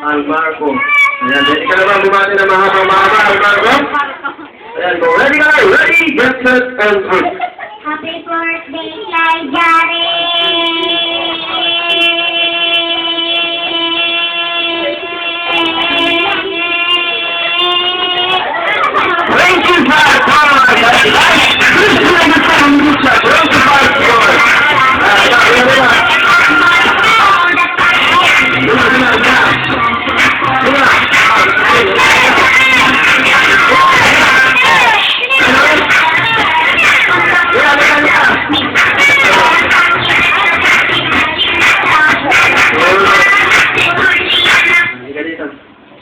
Almarco. Ayan, ready ka na ba bumati ng mahaba, Almarco? Ayan, go. Ready ka na? Ready, get set, and go. Happy birthday kay Jare! Thank you, sir! Come on! This is the family, sir. Thank you,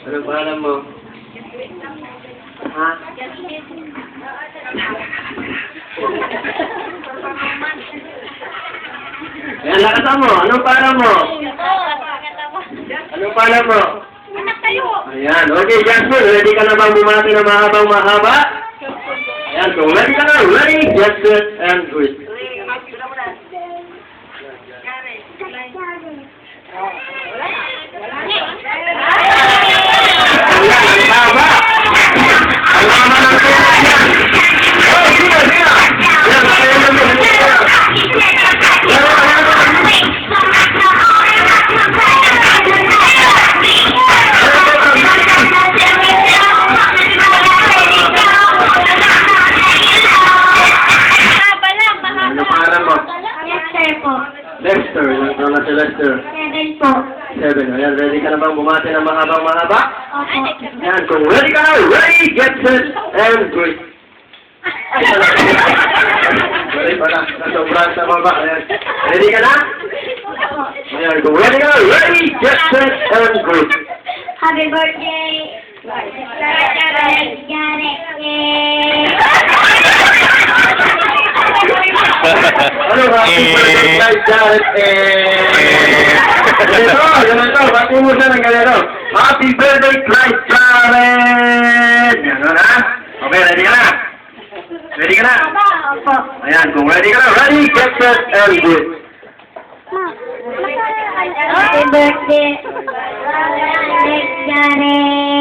Anong pangalan mo? Ha? Ayan, lakasan mo. Anong pangalan mo? Anong pangalan mo? Ayan, okay, Jasmine. Ready ka na bang bumati na mahaba? Ayan, so ready ka na. Ready, get set, and do it. Ayan, ang haba. Ang haba ng pera niya. Oh, sige. Ayan, kaya naman. Ano pangalan mo? Lester po. Lester. Ilang taon na si Lester? 7 po. 7. Ayan, ready ka na bang bumati ng mahaba? Opo. Ayan, kung ready ka na, ready, get set, and go. Ready pala, nasobrang sa baba. Ayan, ready ka na? Ayan, kung ready ka na, ready, get set, and go. Happy birthday! Jare! Ano ba? Happy birthday, kay Jared, ganito, bati mo siya ng ganito. Happy birthday, kay Jared! Yan na? Okay, ready ka na? Ready ka na? Opo. Ayan, kung ready ka na, ready, get set, and go. Happy birthday! Jare!